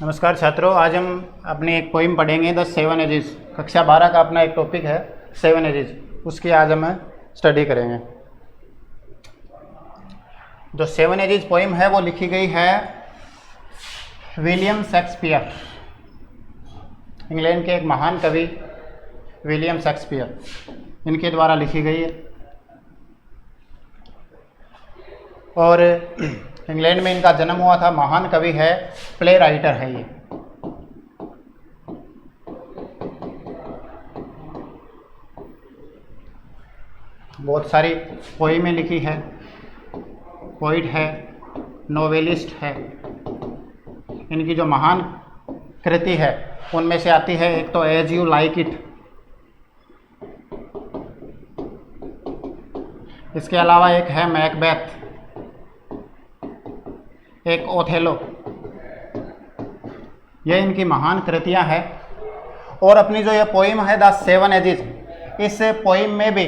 नमस्कार छात्रों, आज हम अपनी एक पोइम पढ़ेंगे द सेवन एजेस। कक्षा 12 का अपना एक टॉपिक है सेवन एजेस, उसकी आज हम स्टडी करेंगे। जो सेवन एजेस पोइम है वो लिखी गई है विलियम शेक्सपियर, इंग्लैंड के एक महान कवि विलियम शेक्सपियर, इनके द्वारा लिखी गई है। और इंग्लैंड में इनका जन्म हुआ था। महान कवि है, प्ले राइटर है ये। बहुत सारी पोइमें लिखी है, पोइट है, नोवेलिस्ट है। इनकी जो महान कृति है उनमें से आती है एक तो एज यू लाइक इट। इसके अलावा एक है मैकबेथ, एक ओथेलो। ये इनकी महान कृतियां हैं। और अपनी जो ये पोइम है द सेवन एजेस, इस पोइम में भी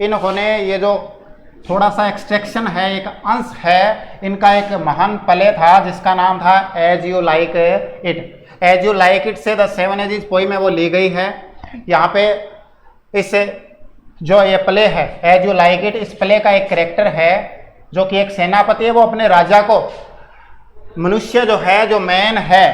इन्होंने ये जो थोड़ा सा एक्सट्रैक्शन है, एक अंश है, इनका एक महान प्ले था जिसका नाम था as you like it. As you like it से द सेवन एजेस पोइम है वो ली गई है। यहाँ पे इस जो ये प्ले है एज यू लाइक इट, इस प्ले का एक कैरेक्टर है जो कि एक सेनापति है। वो अपने राजा को, मनुष्य जो है, जो मैन है,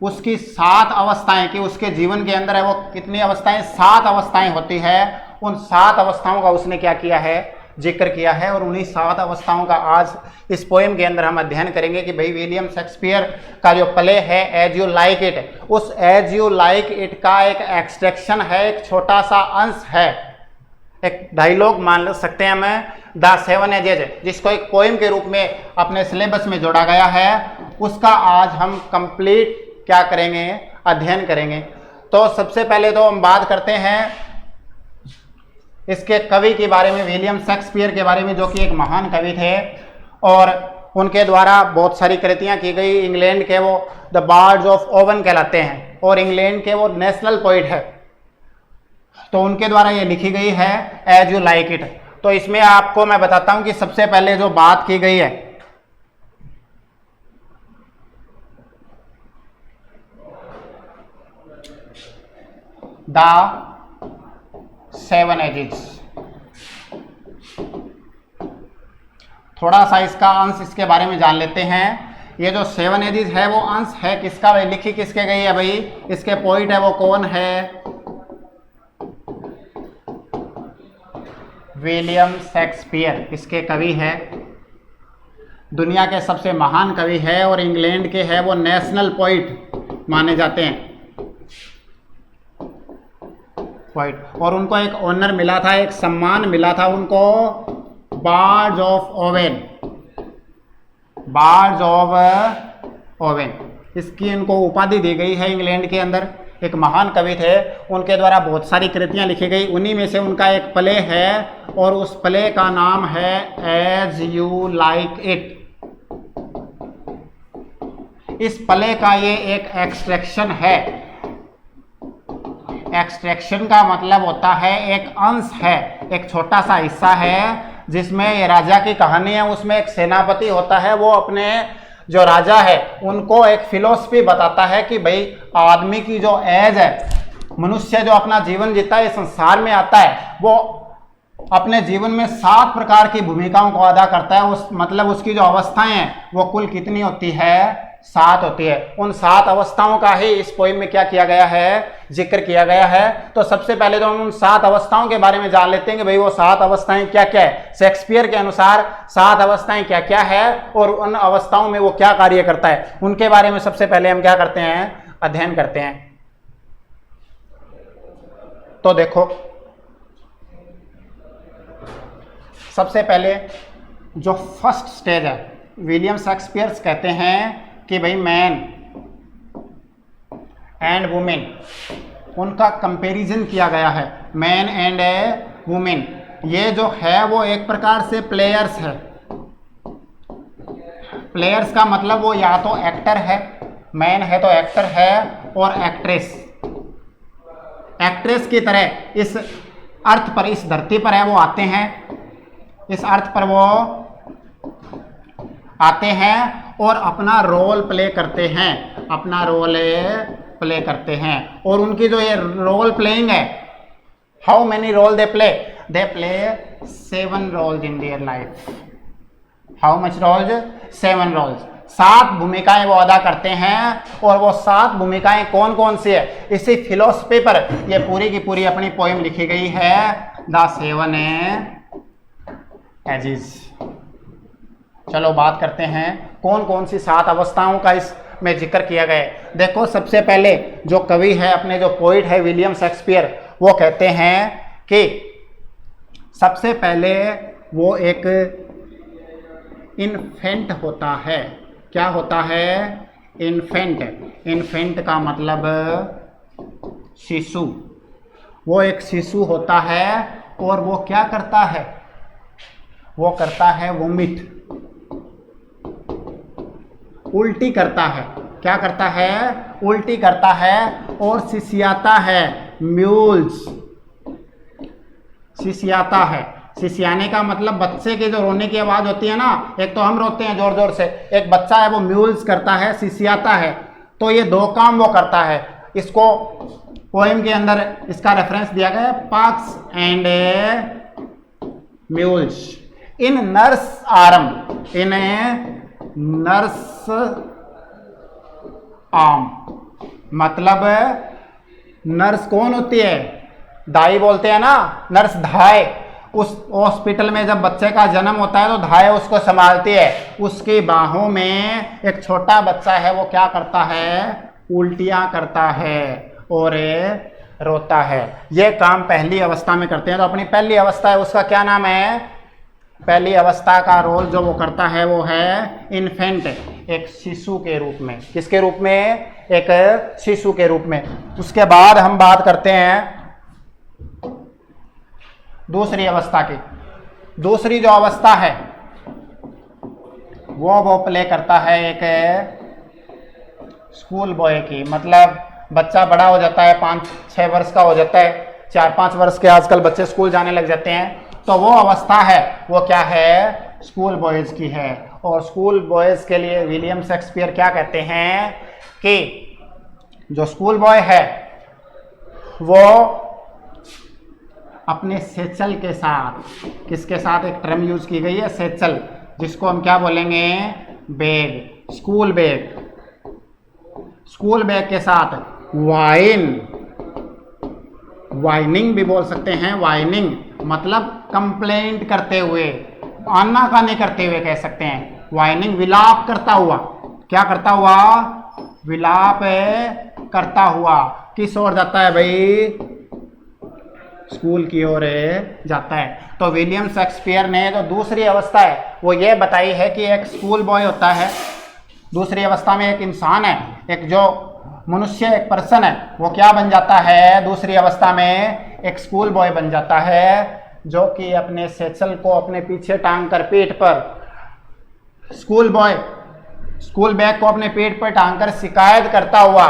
उसकी 7 अवस्थाएं, कि उसके जीवन के अंदर है वो कितनी अवस्थाएं, 7 अवस्थाएं होती है। उन 7 अवस्थाओं का उसने क्या किया है, जिक्र किया है। और उन्हीं 7 अवस्थाओं का आज इस पोएम के अंदर हम अध्ययन करेंगे कि भाई विलियम शेक्सपियर का जो प्ले है एज यू लाइक इट, उस एज यू लाइक इट का एक एक्सट्रैक्शन है, एक छोटा सा अंश है, एक डायलॉग मान सकते हैं हमें, द सेवन एजेस, जिसको एक पोइम के रूप में अपने सिलेबस में जोड़ा गया है। उसका आज हम कंप्लीट क्या करेंगे, अध्ययन करेंगे। तो सबसे पहले तो हम बात करते हैं इसके कवि के बारे में, विलियम शेक्सपियर के बारे में, जो कि एक महान कवि थे और उनके द्वारा बहुत सारी कृतियां की गई। इंग्लैंड के वो द बार्ड्स ऑफ ओवन कहलाते हैं और इंग्लैंड के वो नेशनल पोइट है। तो उनके द्वारा ये लिखी गई है एज यू लाइक इट। तो इसमें आपको मैं बताता हूं कि सबसे पहले जो बात की गई है द सेवन एजेस, थोड़ा सा इसका अंश इसके बारे में जान लेते हैं। ये जो सेवन एजेस है वो अंश है किसका, भाई लिखी किसके गई है, भाई इसके पोइट है वो कौन है, विलियम शेक्सपियर इसके कवि है। दुनिया के सबसे महान कवि है और इंग्लैंड के है वो नेशनल पोइट माने जाते हैं, पोइट। और उनको एक ऑनर मिला था, एक सम्मान मिला था उनको, birds of oven, birds of oven, इसकी इनको उपाधि दी गई है। इंग्लैंड के अंदर एक महान कवि थे, उनके द्वारा बहुत सारी कृतियां लिखी गई। उन्हीं में से उनका एक प्ले है और उस प्ले का नाम है एज यू लाइक इट। इस प्ले का ये एक एक्सट्रैक्शन है। एक्सट्रैक्शन का मतलब होता है एक अंश है, एक छोटा सा हिस्सा है जिसमें ये राजा की कहानी है। उसमें एक सेनापति होता है, वो अपने जो राजा है उनको एक फिलॉसफी बताता है कि भाई आदमी की जो एज है, मनुष्य जो अपना जीवन जीता है, इस संसार में आता है, वो अपने जीवन में 7 प्रकार की भूमिकाओं को अदा करता है। उस मतलब उसकी जो अवस्थाएं हैं वो कुल कितनी होती है, 7 होती है। उन 7 अवस्थाओं का ही इस पोइम में क्या किया गया है, जिक्र किया गया है। तो सबसे पहले तो हम उन 7 अवस्थाओं के बारे में जान लेते हैं कि भाई वो 7 अवस्थाएं क्या क्या है। शेक्सपियर के अनुसार 7 अवस्थाएं क्या क्या है और उन अवस्थाओं में वो क्या कार्य करता है, उनके बारे में सबसे पहले हम क्या करते हैं, अध्ययन करते हैं। तो देखो, सबसे पहले जो फर्स्ट स्टेज है, विलियम शेक्सपियर कहते हैं कि भाई मैन एंड वुमेन, उनका कंपैरिजन किया गया है, मैन एंड वुमेन। ये जो है वो एक प्रकार से प्लेयर्स है। प्लेयर्स का मतलब वो या तो एक्टर है, मैन है तो एक्टर है, और एक्ट्रेस, एक्ट्रेस की तरह इस अर्थ पर, इस धरती पर है वो आते हैं। इस अर्थ पर वो आते हैं और अपना रोल प्ले करते हैं, अपना रोल प्ले करते हैं। और उनकी जो ये रोल प्लेइंग है, how many role they play 7 roles in their life. How much roles 7 roles, 7 भूमिकाएं वो अदा करते हैं। और वो 7 भूमिकाएं कौन कौन सी है, इसी फिलोसफी पर ये पूरी की पूरी अपनी पोएम लिखी गई है, द 7 एजेस। चलो बात करते हैं कौन कौन सी 7 अवस्थाओं का इसमें जिक्र किया गया है। देखो सबसे पहले जो कवि है, अपने जो पोइट है विलियम शेक्सपियर, वो कहते हैं कि सबसे पहले वो एक इन्फेंट होता है। क्या होता है? इन्फेंट। इन्फेंट का मतलब शिशु। वो एक शिशु होता है और वो क्या करता है? वो करता है वोमिट, उल्टी करता है। क्या करता है? उल्टी करता है और सिसियाता है, म्यूल्स, सिसियाता है। सिसियाने का मतलब बच्चे के जो रोने की आवाज़ होती है ना, एक तो हम रोते हैं जोर जोर से, एक बच्चा है वो म्यूल्स करता है, सिसियाता है। तो ये 2 काम वो करता है। इसको पोएम के अंदर इसका रेफरेंस दिया गया है, pukes and mewls in nurse arm, in nurse arm. मतलब नर्स कौन होती है? दाई बोलते हैं ना, नर्स धाय। उस हॉस्पिटल में जब बच्चे का जन्म होता है तो धाय उसको संभालती है। उसकी बाहों में एक छोटा बच्चा है, वो क्या करता है? उल्टियां करता है और रोता है। ये काम पहली अवस्था में करते हैं। तो अपनी पहली अवस्था है, उसका क्या नाम है? पहली अवस्था का रोल जो वो करता है वो है इन्फेंट, एक शिशु के रूप में। किसके रूप में? एक शिशु के रूप में। उसके बाद हम बात करते हैं दूसरी अवस्था की। दूसरी जो अवस्था है वो प्ले करता है एक स्कूल बॉय की। मतलब बच्चा बड़ा हो जाता है, 5-6 वर्ष का हो जाता है, 4-5 वर्ष के आजकल बच्चे स्कूल जाने लग जाते हैं। तो वो अवस्था है वो क्या है? स्कूल बॉयज़ की है। और स्कूल बॉयज़ के लिए विलियम शेक्सपियर क्या कहते हैं कि जो स्कूल बॉय है वो अपने सेचल के साथ, किसके साथ? एक टर्म यूज की गई है सेचल, जिसको हम क्या बोलेंगे? Bag, school bag. School bag के साथ वाइनिंग भी बोल सकते हैं। वाइनिंग मतलब कंप्लेंट करते हुए, आनाकानी करते हुए कह सकते हैं। वाइनिंग विलाप करता हुआ। क्या करता हुआ? विलाप करता हुआ। किस ओर जाता है भाई? स्कूल की ओर जाता है। तो विलियम शेक्सपियर ने जो दूसरी अवस्था है वो ये बताई है कि एक स्कूल बॉय होता है, दूसरी अवस्था में एक इंसान है, एक जो मनुष्य, एक पर्सन है, वो क्या बन जाता है? दूसरी अवस्था में एक स्कूल बॉय बन जाता है, जो कि अपने सेचल को अपने पीछे टांग कर पीठ पर, स्कूल बॉय स्कूल बैग को अपने पीठ पर टांग कर शिकायत करता हुआ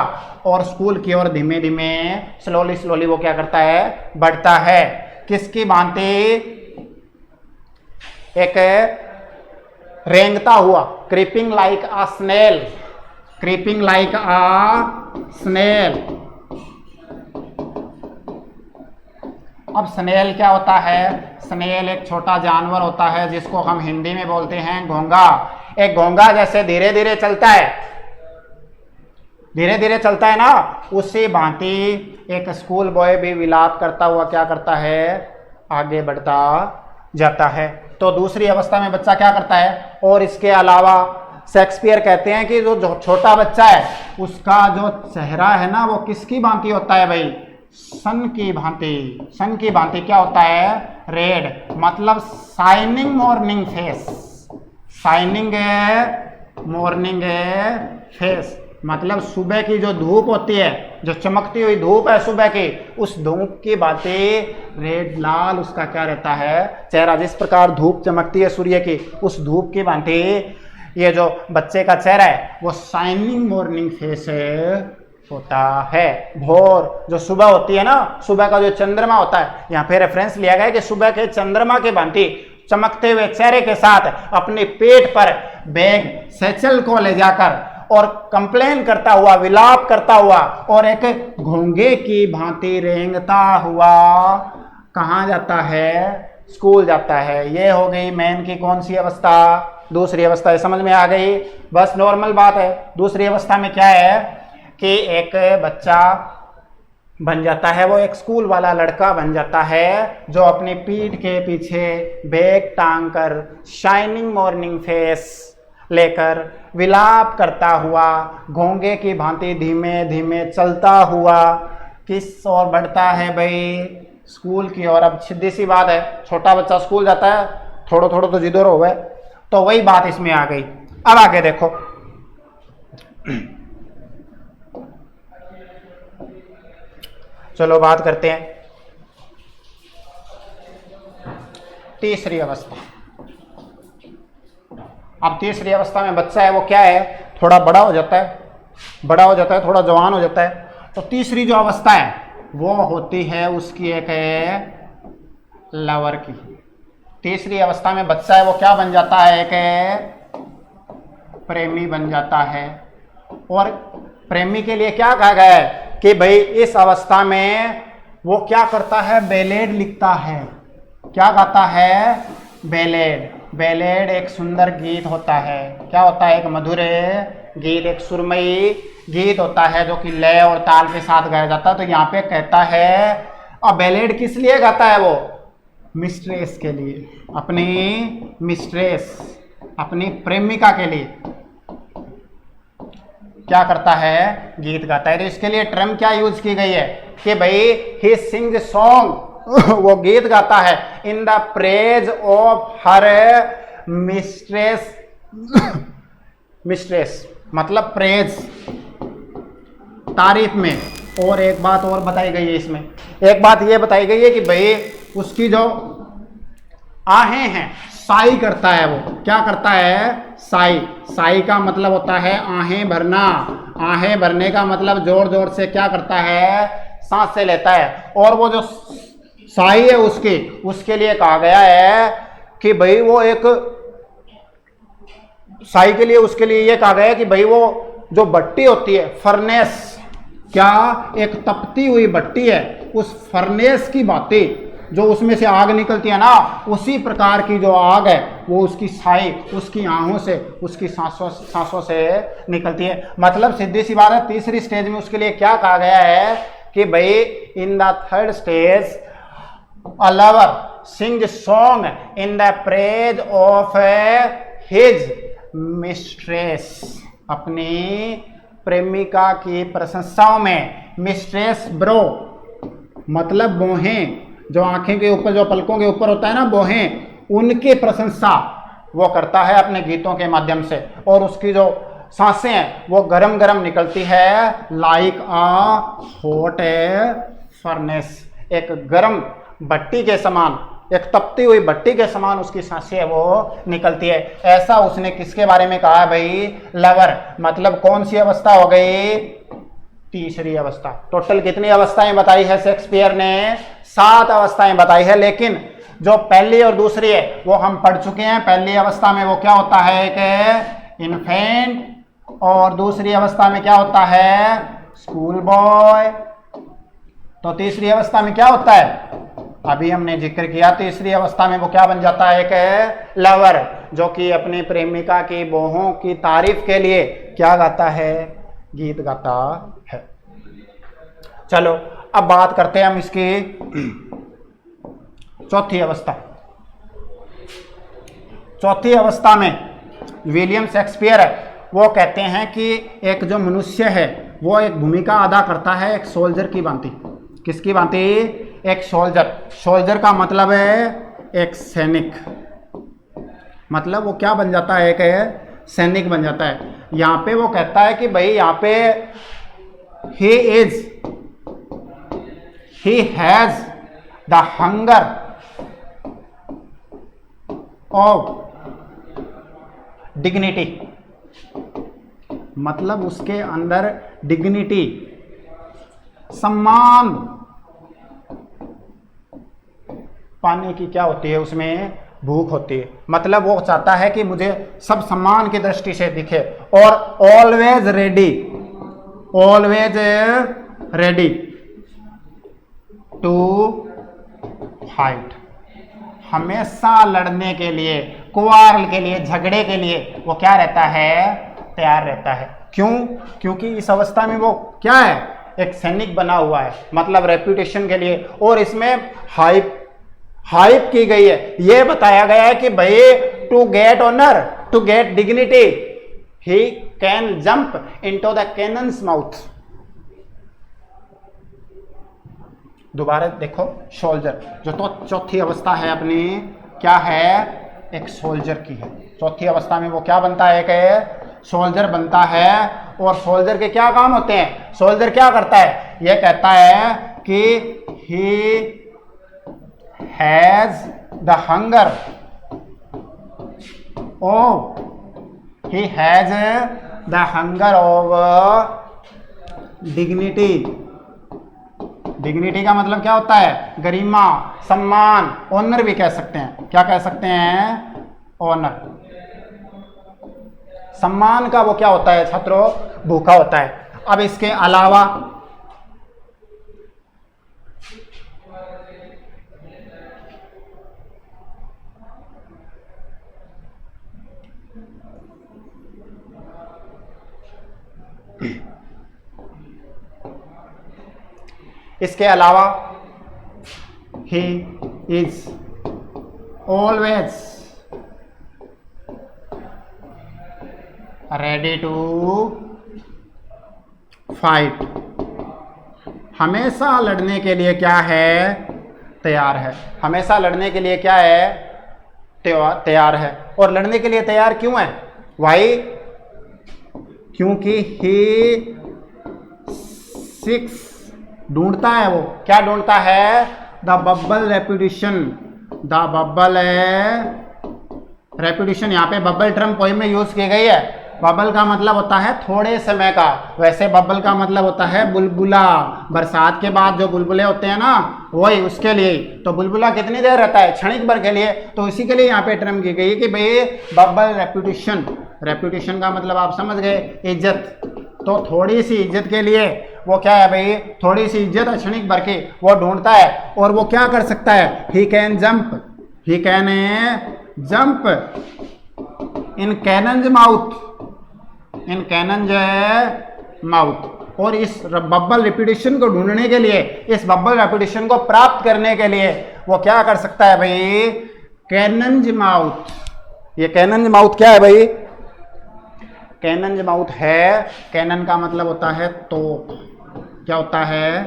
और स्कूल की ओर धीमे धीमे स्लोली वो क्या करता है? बढ़ता है। किसकी भांति? एक रेंगता हुआ, creeping like a snail, creeping like a snail. अब स्नेल क्या होता है? स्नेल एक छोटा जानवर होता है जिसको हम हिंदी में बोलते हैं घोंगा। एक घोंगा जैसे धीरे धीरे चलता है, धीरे धीरे चलता है ना, उसी भांति एक स्कूल बॉय भी विलाप करता हुआ क्या करता है? आगे बढ़ता जाता है। तो दूसरी अवस्था में बच्चा क्या करता है? और इसके अलावा शेक्सपियर कहते हैं कि जो छोटा बच्चा है उसका जो चेहरा है ना वो किसकी भांति होता है भाई? सन की भांति। सन की भांति क्या होता है? रेड, मतलब shining morning face. Shining morning face मतलब सुबह की जो धूप होती है, जो चमकती हुई धूप है सुबह की, उस धूप की बातें रेड लाल उसका क्या रहता है? चेहरा। जिस प्रकार धूप चमकती है सूर्य की, उस धूप की भांति ये जो बच्चे का चेहरा है वो शाइनिंग मॉर्निंग फेस होता है। भोर जो सुबह होती है ना, सुबह का जो चंद्रमा होता है, यहाँ पे रेफरेंस लिया गया है कि सुबह के चंद्रमा के भांति चमकते हुए चेहरे के साथ अपने पेट पर बैग सैचल को ले जाकर और कंप्लेन करता हुआ, विलाप करता हुआ और एक घोंगे की भांति रेंगता हुआ कहाँ जाता है? स्कूल जाता है। ये हो गई मैन की कौन सी अवस्था? दूसरी अवस्था। समझ में आ गई? बस नॉर्मल बात है। दूसरी अवस्था में क्या है कि एक बच्चा बन जाता है, वो एक स्कूल वाला लड़का बन जाता है जो अपनी पीठ के पीछे बैग टांग कर शाइनिंग मॉर्निंग फेस लेकर विलाप करता हुआ घोंगे की भांति धीमे धीमे चलता हुआ किस ओर बढ़ता है भाई? स्कूल की ओर। अब सीधी सी बात है, छोटा बच्चा स्कूल जाता है, थोड़ा थोड़ा तो जिधर हो गए, तो वही बात इसमें आ गई। अब आगे देखो, चलो बात करते हैं तीसरी अवस्था। अब तीसरी अवस्था में बच्चा है वो क्या है? थोड़ा बड़ा हो जाता है, थोड़ा जवान हो जाता है। तो तीसरी जो अवस्था है वो होती है उसकी एक लवर की। तीसरी अवस्था में बच्चा है वो क्या बन जाता है? एक प्रेमी बन जाता है। और प्रेमी के लिए क्या कहा गया है कि भाई इस अवस्था में वो क्या करता है? बैलेड लिखता है। क्या गाता है? बैलेड। बैलेड एक सुंदर गीत होता है। क्या होता है? एक मधुर गीत, एक सुरमई गीत होता है जो कि लय और ताल के साथ गाया जाता है। तो यहाँ पे कहता है, अब बैलेड किस लिए गाता है वो? मिस्ट्रेस के लिए, अपनी मिस्ट्रेस, अपनी प्रेमिका के लिए क्या करता है? गीत गाता है। तो इसके लिए टर्म क्या यूज की गई है कि भाई ही सिंग सॉन्ग वो गीत गाता है in the praise of her mistress. Mistress मतलब प्रेज, तारीफ में। और एक बात और बताई गई है इसमें, एक बात ये बताई गई है कि भाई उसकी जो आहें हैं, साई करता है वो। क्या करता है? साई। साई का मतलब होता है आहें भरना। आहें भरने का मतलब जोर जोर से क्या करता है? सांस से लेता है। और वो जो साई है उसके लिए कहा गया है कि भाई वो एक साई के लिए, उसके लिए ये कहा गया है कि भाई वो जो भट्टी होती है, फर्नेस, क्या एक तपती हुई भट्टी है, उस फर्नेस की बातें जो उसमें से आग निकलती है ना, उसी प्रकार की जो आग है वो उसकी साई, उसकी आहों से, उसकी सांसों से निकलती है। मतलब सीधी सी बात है, तीसरी स्टेज में उसके लिए क्या कहा गया है कि भाई in the third stage a lover sing song in the praise of his mistress। अपनी प्रेमिका की प्रशंसाओं में। मिस्ट्रेस ब्रो मतलब बोहें, जो आंखें के ऊपर, जो पलकों के ऊपर होता है ना बोहें, उनकी प्रशंसा वो करता है अपने गीतों के माध्यम से। और उसकी जो सांसें हैं वो गरम गरम निकलती है, लाइक आ हॉट फर्नेस, एक गरम भट्टी के समान, एक तपती हुई भट्टी के समान उसकी सांसें वो निकलती है। ऐसा उसने किसके बारे में कहा भाई? लवर। मतलब कौन सी अवस्था हो गई? तीसरी अवस्था। टोटल कितनी अवस्थाएं बताई है शेक्सपियर ने? 7 अवस्थाएं बताई है। लेकिन जो पहली और दूसरी है वो हम पढ़ चुके हैं। पहली अवस्था में वो क्या होता है? एक इन्फेंट। और दूसरी अवस्था में क्या होता है? School boy. तो तीसरी अवस्था में क्या होता है? अभी हमने जिक्र किया। तीसरी अवस्था में वो क्या बन जाता है? एक लवर, जो कि अपनी प्रेमिका की बोहों की तारीफ के लिए क्या गाता है? गीत गाता है। चलो अब बात करते हैं हम इसकी चौथी अवस्था। चौथी अवस्था में विलियम शेक्सपियर वो कहते हैं कि एक जो मनुष्य है वो एक भूमिका अदा करता है एक सोल्जर की भांति। किसकी भांति? एक सोल्जर। सोल्जर का मतलब है एक सैनिक। मतलब वो क्या बन जाता है? एक सैनिक बन जाता है। यहाँ पे वो कहता है कि भाई यहाँ पे he has the hunger of dignity। मतलब उसके अंदर डिग्निटी, सम्मान पाने की क्या होती है? उसमें भूख होती है, मतलब वो चाहता है कि मुझे सब सम्मान की दृष्टि से दिखे। और always ready, always ready to fight, हमेशा लड़ने के लिए, क्वार्ल के लिए, झगड़े के लिए वो क्या रहता है, तैयार रहता है। क्यों? क्योंकि इस अवस्था में वो क्या है, एक सैनिक बना हुआ है, मतलब रेप्यूटेशन के लिए। और इसमें हाइप की गई है, ये बताया गया है कि भाई to get honour, to get dignity, he can jump into the cannon's mouth. दोबारा देखो, सोल्जर जो तो चौथी अवस्था है अपनी, क्या है, एक सोल्जर की है। चौथी अवस्था में वो क्या बनता है, एक सोल्जर बनता है। और सोल्जर के क्या काम होते हैं, सोल्जर क्या करता है, ये कहता है कि he has the hunger, he has the hunger of dignity। Dignity का मतलब क्या होता है, गरिमा, सम्मान, ऑनर भी कह सकते हैं। क्या कह सकते हैं, ऑनर। सम्मान का वो क्या होता है छात्रों, भूखा होता है। अब इसके अलावा he is always ready to fight, हमेशा लड़ने के लिए क्या है, तैयार है। हमेशा लड़ने के लिए क्या है, तैयार है। और लड़ने के लिए तैयार क्यों है भाई, क्योंकि ही सिक्स ढूंढता है, वो क्या ढूंढता है, the bubble reputation, the bubble reputation. यहाँ पे बबल टर्म पोइम में यूज की गई है। बबल का मतलब होता है थोड़े समय का, वैसे बबल का मतलब होता है बुलबुला। बरसात के बाद जो बुलबुले होते हैं ना, वही उसके लिए। तो बुलबुला कितनी देर रहता है, क्षणिक भर के लिए। तो इसी के लिए यहाँ पे टर्म की गई है कि भाई बबल रेपुटेशन। रेपुटेशन का मतलब आप समझ गए, इज्जत। तो थोड़ी सी इज्जत के लिए वो क्या है भाई, थोड़ी सी इज्जत क्षणिक भर की वो ढूंढता है। और वो क्या कर सकता है, ही can jump, he can jump in cannons mouth, in cannons mouth. और इस बबल रेपुटेशन को ढूंढने के लिए, इस बबल रेपुटेशन को प्राप्त करने के लिए वो क्या कर सकता है भाई, कैनन्स माउथ। ये कैनन्स माउथ क्या है भाई, कैनन माउथ है, कैनन का मतलब होता है तोप। क्या होता है,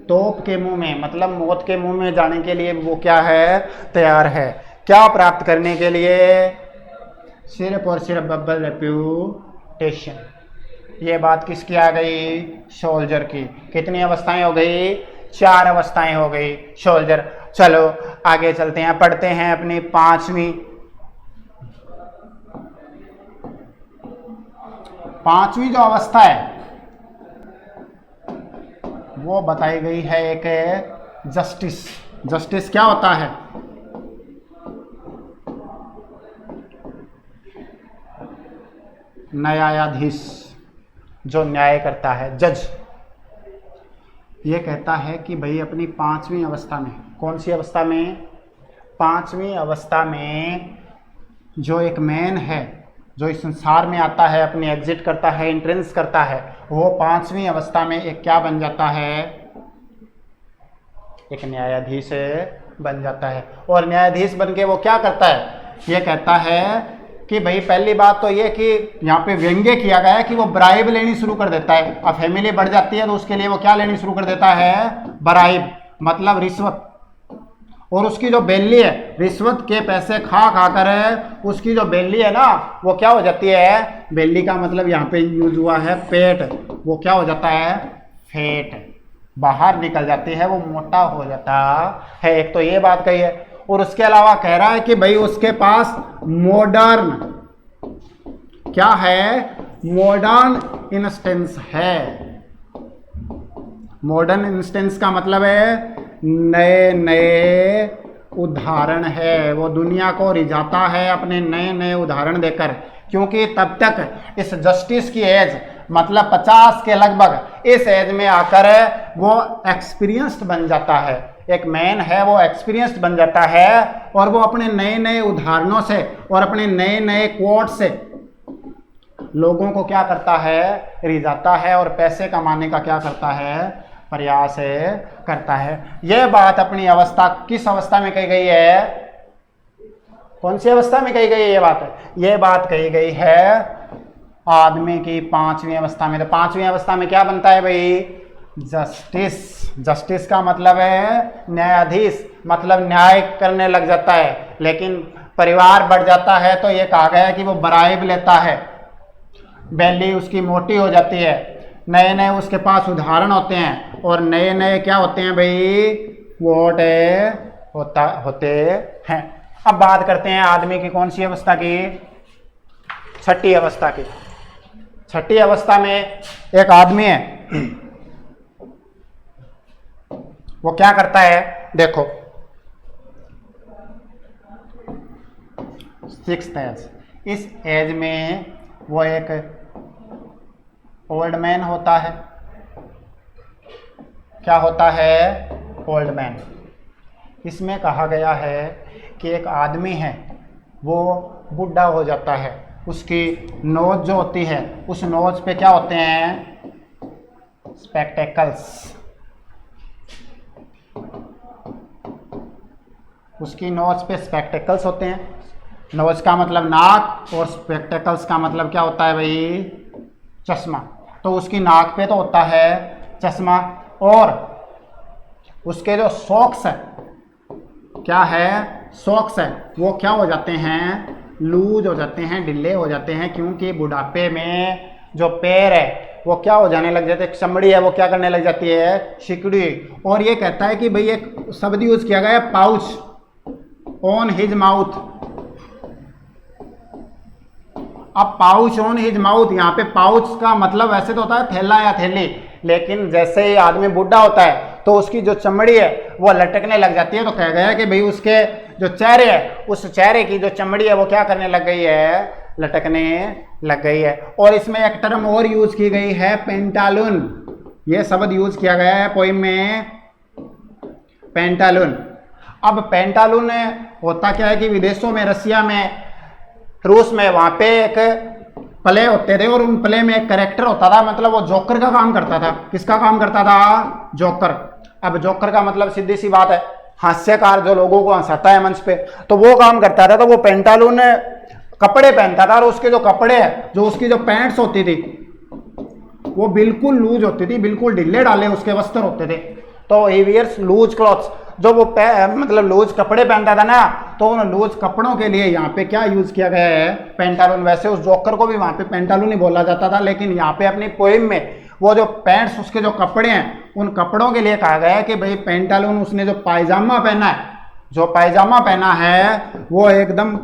तोप के मुंह में, मतलब मौत के मुंह में जाने के लिए वो क्या है, तैयार है। क्या प्राप्त करने के लिए, सिर्फ और सिर्फ बबल रेप्यूटेशन। ये बात किसकी आ गई, सोल्जर की। कितनी अवस्थाएं हो गई, 4 अवस्थाएं हो गई सोल्जर। चलो आगे चलते हैं, पढ़ते हैं अपनी पांचवी जो अवस्था है वो बताई गई है, एक जस्टिस। जस्टिस क्या होता है, न्यायाधीश, जो न्याय करता है, जज। ये कहता है कि भाई अपनी 5वीं अवस्था में, कौन सी अवस्था में, 5वीं अवस्था में जो एक मैन है, जो इस संसार में आता है, अपनी एग्जिट करता है, एंट्रेंस करता है, वो 5वीं अवस्था में एक क्या बन जाता है, एक न्यायाधीश बन जाता है। और न्यायाधीश बन के वो क्या करता है, ये कहता है कि भाई पहली बात तो ये कि यहाँ पे व्यंग्य किया गया है कि वो ब्राइब लेनी शुरू कर देता है। अब फैमिली बढ़ जाती है तो उसके लिए वो क्या लेनी शुरू कर देता है, ब्राइब, मतलब रिश्वत। और उसकी जो बेली है, रिश्वत के पैसे खा खा कर उसकी जो बेली है ना, वो क्या हो जाती है, बेली का मतलब यहाँ पे यूज हुआ है पेट, वो क्या हो जाता है, फैट, बाहर निकल जाती है, वो मोटा हो जाता है। एक तो ये बात कही है। और उसके अलावा कह रहा है कि भाई उसके पास मॉडर्न क्या है, मॉडर्न इंस्टेंस है। मॉडर्न इंस्टेंस का मतलब है नए नए उदाहरण है, वो दुनिया को रिझाता है अपने नए नए उदाहरण देकर, क्योंकि तब तक इस जस्टिस की एज मतलब 50 के लगभग इस एज में आकर वो एक्सपीरियंस्ड बन जाता है, एक मैन है वो एक्सपीरियंस्ड बन जाता है और वो अपने नए नए उदाहरणों से और अपने नए नए कोट से लोगों को क्या करता है, रिझाता है और पैसे कमाने का क्या करता है, प्रयास करता है। यह बात अपनी अवस्था किस अवस्था में कही गई है, कौन सी अवस्था में कही गई है ये बात कही गई है आदमी की 5वीं अवस्था में। तो 5वीं अवस्था में क्या बनता है भाई, जस्टिस। जस्टिस का मतलब है न्यायाधीश, मतलब न्याय करने लग जाता है। लेकिन परिवार बढ़ जाता है तो ये कहा गया है कि वो ब्राइब लेता है, बैली उसकी मोटी हो जाती है, नए नए उसके पास उदाहरण होते हैं और नए नए क्या होते हैं भाई, वोट होते हैं। अब बात करते हैं आदमी की कौन सी अवस्था की, 6ठी अवस्था की। 6ठी अवस्था में एक आदमी है, वो क्या करता है, देखो 6th एज, इस एज में वो एक ओल्ड मैन होता है। क्या होता है, ओल्ड मैन। इसमें कहा गया है कि एक आदमी है वो बूढ़ा हो जाता है, उसकी नोज जो होती है उस नोज पे क्या होते हैं, स्पेक्टेकल्स। उसकी नोज पे स्पेक्टेकल्स होते हैं। नोज का मतलब नाक और स्पेक्टेकल्स का मतलब क्या होता है भाई, चश्मा। तो उसकी नाक पे तो होता है चश्मा और उसके जो सॉक्स है, क्या है, सॉक्स है, वो क्या हो जाते हैं, लूज हो जाते हैं, ढीले हो जाते हैं, क्योंकि बुढ़ापे में जो पैर है वो क्या हो जाने लग जाते हैं, चमड़ी है वो क्या करने लग जाती है, सिकुड़ी। और ये कहता है कि भाई एक शब्द यूज किया गया है, पाउच ऑन हिज माउथ। अब पाउच ऑन हिज माउथ, यहाँ पे पाउच का मतलब वैसे तो होता है थैला या थैली, लेकिन जैसे ही आदमी बूढ़ा होता है तो उसकी जो चमड़ी है वो लटकने लग जाती है। तो कहा गया कि भाई उसके जो चेहरे है उस चेहरे की जो चमड़ी है वो क्या करने लग गई है, लटकने लग गई है। और इसमें एक टर्म और यूज की गई है, पेंटालून। ये शब्द यूज किया गया है पोइम में, पेंटालून। अब पेंटालून होता क्या है कि विदेशों में, रसिया में, रूस में, वहां पे एक प्ले होते थे और उन प्ले में एक कैरेक्टर होता था, मतलब वो जोकर का काम करता था। किसका काम करता था, जोकर। अब जोकर का मतलब सीधी सी बात है हास्यकार, जो लोगों को हंसाता है मंच पे, तो वो काम करता था। तो वो पेंटालून कपड़े पहनता था और उसके जो कपड़े है, जो उसकी जो पैंट्स होती थी वो बिल्कुल लूज होती थी, बिल्कुल ढीले डाले उसके वस्त्र होते थे। तो ही वियर्स लूज क्लॉथ्स, जो वो मतलब लूज कपड़े पहनता था ना, तो उन लूज कपड़ों के लिए यहाँ पे क्या यूज किया गया है, पेंटालून। वैसे उस जोकर को भी वहां पे पेंटालून ही बोला जाता था, लेकिन यहाँ पे अपनी पोइम में वो जो पैंट्स, उसके जो कपड़े हैं, उन कपड़ों के लिए कहा गया है कि भाई पेंटालून, उसने जो पायजामा पहना है, जो पायजामा पहना है वो एकदम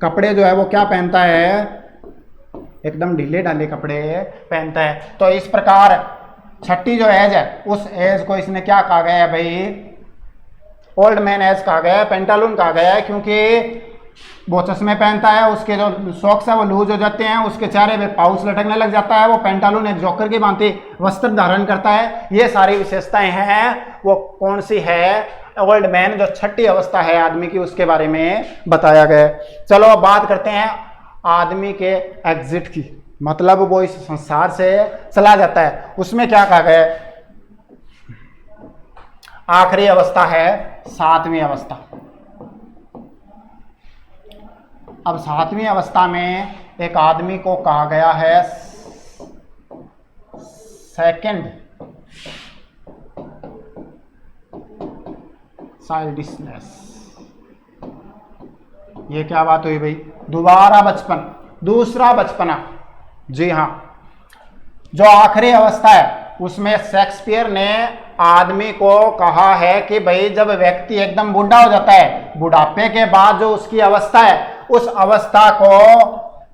कपड़े जो है वो क्या पहनता है, एकदम ढीले ढाले कपड़े पहनता है। तो इस प्रकार 6ठी जो एज है उस एज को इसने क्या कहा गया है भाई, ओल्ड मैन एज कहा गया है, पेंटालून कहा गया है, क्योंकि वो चश्मे पहनता है, उसके जो सॉक्स है वो लूज हो जाते हैं, उसके चेहरे पे पाउच लटकने लग जाता है, वो पेंटालून एक जोकर की भांति वस्त्र धारण करता है। ये सारी विशेषताएं हैं, वो कौन सी है, ओल्ड मैन, जो 6ठी अवस्था है आदमी की, उसके बारे में बताया गया है। चलो अब बात करते हैं आदमी के एग्जिट की, मतलब वो इस संसार से चला जाता है, उसमें क्या कहा गया है। आखिरी अवस्था है 7वीं अवस्था। अब 7वीं अवस्था में एक आदमी को कहा गया है सेकंड चाइल्डिशनेस। ये क्या बात हुई भाई, दोबारा बचपन, दूसरा बचपना। जी हाँ, जो आखिरी अवस्था है उसमें शेक्सपियर ने आदमी को कहा है कि भाई जब व्यक्ति एकदम बूढ़ा हो जाता है, बुढ़ापे के बाद जो उसकी अवस्था है, उस अवस्था को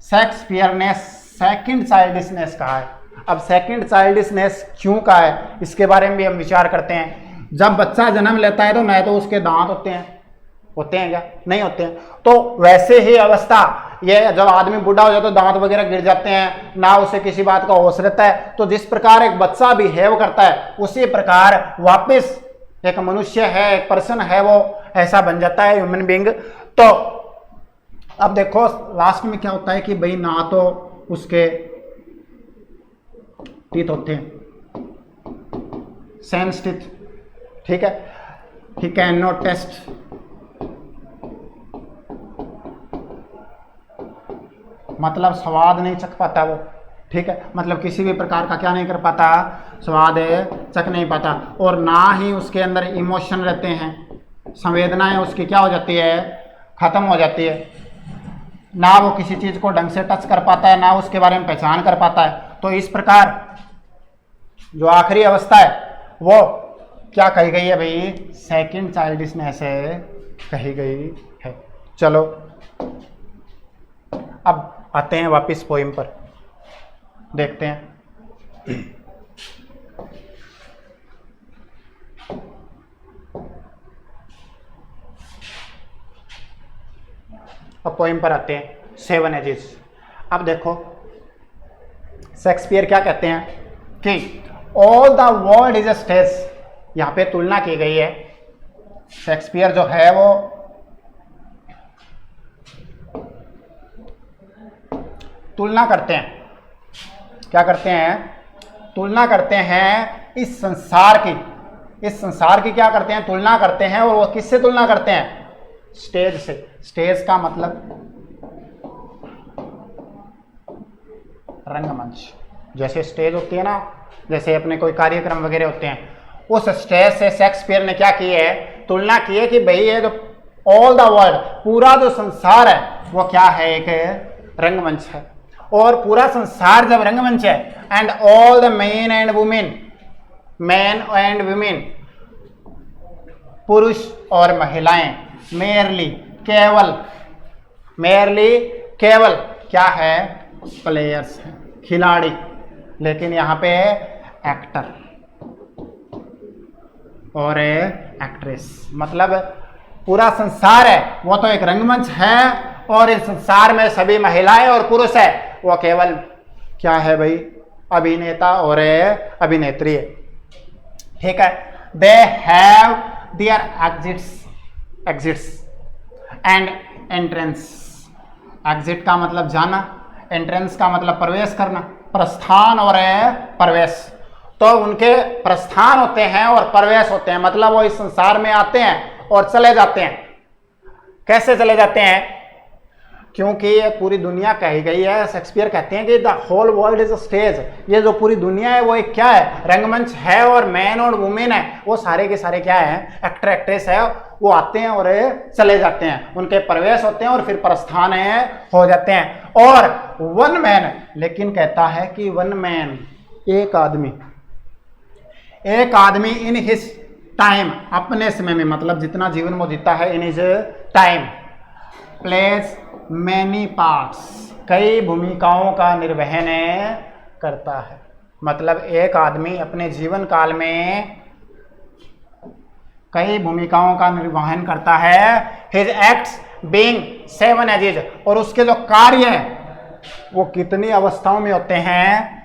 शेक्सपियर ने सेकंड चाइल्डिशनेस कहा है। अब सेकंड चाइल्डिशनेस क्यों कहा है, इसके बारे में भी हम विचार करते हैं। जब बच्चा जन्म लेता है तो न तो उसके दांत होते हैं, होते हैं क्या? नहीं होते हैं। तो वैसे ही अवस्था, ये जब आदमी बूढ़ा हो जाता है तो दांत वगैरह गिर जाते हैं, ना उसे किसी बात का होश रहता है, तो जिस प्रकार एक बच्चा बिहेव करता है उसी प्रकार वापस एक मनुष्य है, एक पर्सन है, वो ऐसा बन जाता है, ह्यूमन बीइंग। तो अब देखो लास्ट में क्या होता है कि भाई ना तो उसके टीथ होते हैं, सेंस टीथ, ठीक है, ही कैन नॉट टेस्ट, मतलब स्वाद नहीं चख पाता वो, ठीक है, मतलब किसी भी प्रकार का क्या नहीं कर पाता, स्वाद चख नहीं पाता। और ना ही उसके अंदर इमोशन रहते हैं, संवेदनाएं उसकी क्या हो जाती है, खत्म हो जाती है, ना वो किसी चीज को ढंग से टच कर पाता है, ना उसके बारे में पहचान कर पाता है। तो इस प्रकार जो आखिरी अवस्था है वो क्या कही गई है भाई, सेकंड चाइल्डिशनेस है कही गई है। चलो अब आते हैं वापस पोइम पर, देखते हैं। अब पोइम पर आते हैं, 7 एजेस। अब देखो शेक्सपियर क्या कहते हैं कि all the world is a stage, यहां पे तुलना की गई है। शेक्सपियर जो है वो तुलना करते हैं, क्या करते हैं, तुलना करते हैं इस संसार की, इस संसार की क्या करते हैं, तुलना करते हैं। और वो किससे तुलना करते हैं, स्टेज से। स्टेज का मतलब रंगमंच, जैसे स्टेज होती है ना, जैसे अपने कोई कार्यक्रम वगैरह होते हैं, उस स्टेज से शेक्सपियर ने क्या की है, तुलना की है कि भाई ये जो ऑल द वर्ल्ड, पूरा जो संसार है वो क्या है, एक रंगमंच है। और पूरा संसार जब रंगमंच है, and all the man and women, man and women, पुरुष और महिलाएं, मेयरली केवल, मेयरली केवल क्या है, प्लेयर्स हैं, खिलाड़ी, लेकिन यहां पे एक्टर और एक्ट्रेस, मतलब पूरा संसार है वो तो एक रंगमंच है, और इस संसार में सभी महिलाएं और पुरुष है वो केवल क्या है भाई, अभिनेता और अभिनेत्री है, ठीक है। They have their exits and entrance. Exit का मतलब जाना, एंट्रेंस का मतलब प्रवेश करना, प्रस्थान और प्रवेश। तो उनके प्रस्थान होते हैं और प्रवेश होते हैं, मतलब वो इस संसार में आते हैं और चले जाते हैं। कैसे चले जाते हैं, क्योंकि ये पूरी दुनिया कही गई है, शेक्सपियर कहते हैं कि the whole world is a stage, ये जो पूरी दुनिया है वो एक क्या है, रंगमंच है, और मैन और वुमेन है वो सारे के सारे क्या है, एक्टर एक्ट्रेस है, वो आते हैं और चले जाते हैं, उनके प्रवेश होते हैं और फिर प्रस्थान है हो जाते हैं। और वन मैन, लेकिन कहता है कि वन मैन, एक आदमी, एक आदमी इन हिज टाइम, अपने समय में, मतलब जितना जीवन वो जीता है, in his time, place many parts, कई भूमिकाओं का निर्वहन करता है। मतलब एक आदमी अपने जीवन काल में कई भूमिकाओं का निर्वहन करता है। हिज एक्ट्स बीइंग 7 एजेस, और उसके जो कार्य है वो कितनी अवस्थाओं में होते हैं,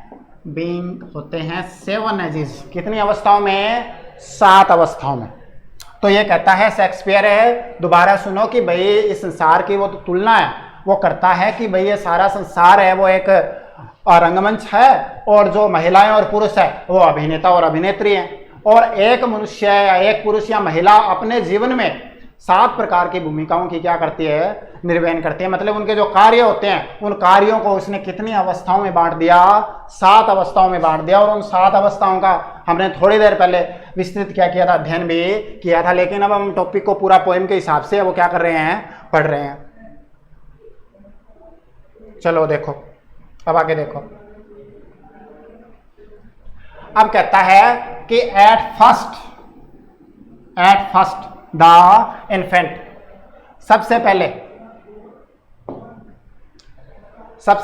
बीइंग होते हैं 7 एजेस, कितनी अवस्थाओं में, 7 अवस्थाओं में। तो ये कहता है शेक्सपियर है, दोबारा सुनो कि भाई इस संसार की वो तो तुलना है, वो करता है कि भाई ये सारा संसार है वो एक रंगमंच है, और जो महिलाएं और पुरुष है वो अभिनेता और अभिनेत्री हैं, और एक मनुष्य या एक पुरुष या महिला अपने जीवन में 7 प्रकार की भूमिकाओं की क्या करती है, निर्वहन करती है। मतलब उनके जो कार्य होते हैं, उन कार्यों को उसने कितनी अवस्थाओं में बांट दिया, 7 अवस्थाओं में बांट दिया। और उन 7 अवस्थाओं का हमने थोड़ी देर पहले विस्तृत क्या किया था, अध्ययन भी किया था, लेकिन अब हम टॉपिक को पूरा पोएम के हिसाब से वो क्या कर रहे हैं, पढ़ रहे हैं। चलो देखो, अब आगे देखो। अब कहता है कि एट फर्स्ट द इन्फेंट, सबसे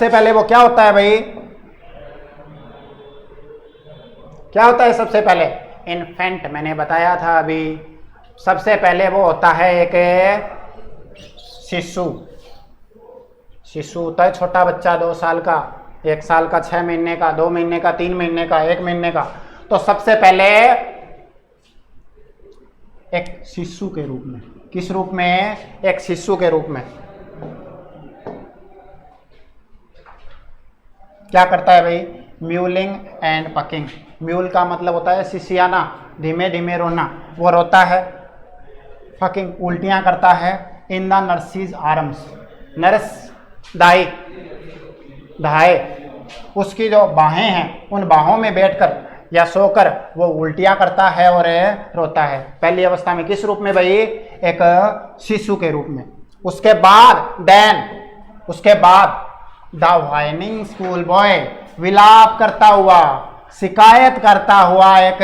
पहले वो क्या होता है भाई, क्या होता है सबसे पहले, इन्फेंट। मैंने बताया था अभी सबसे पहले वो होता है एक शिशु। शिशु होता है छोटा बच्चा, 2 साल का, 1 साल का, 6 महीने का, 2 महीने का, 3 महीने का, 1 महीने का। तो सबसे पहले एक शिशु के रूप में, किस रूप में? एक शिशु के रूप में क्या करता है भाई? Mewling and packing. म्यूल का मतलब होता है सिसियाना, धीमे धीमे रोना, वो रोता है। पकिंग, उल्टियां करता है। In the nurse's arms, nurse दाई, दाए, उसकी जो बाहें हैं उन बाहों में बैठकर या सोकर वो उल्टियां करता है और रोता है। पहली अवस्था में किस रूप में भाई? एक शिशु के रूप में। उसके बाद द व्हाइनिंग स्कूल बॉय, विलाप करता हुआ, शिकायत करता हुआ एक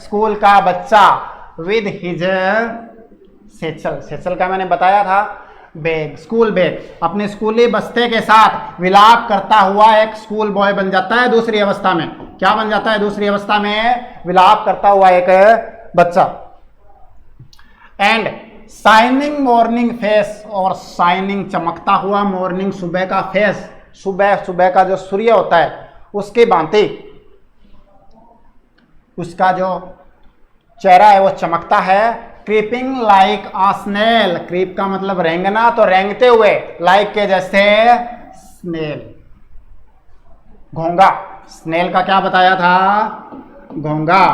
स्कूल का बच्चा, विद हिज सेचल, सेचल का मैंने बताया था बैग, स्कूल बैग, अपने स्कूली बस्ते के साथ विलाप करता हुआ एक स्कूल बॉय बन जाता है दूसरी अवस्था में। क्या बन जाता है दूसरी अवस्था में? विलाप करता हुआ एक बच्चा। एंड शाइनिंग मॉर्निंग फेस, और शाइनिंग चमकता हुआ मॉर्निंग, सुबह का फेस, सुबह का जो सूर्य होता है उसकी भांति उसका जो चेहरा है वो चमकता है। क्रीपिंग लाइक आ स्नेल, क्रीप का मतलब रेंगना, तो रेंगते हुए, लाइक के जैसे स्नेल, घोंगा। स्नेल का क्या बताया था? घोंगा।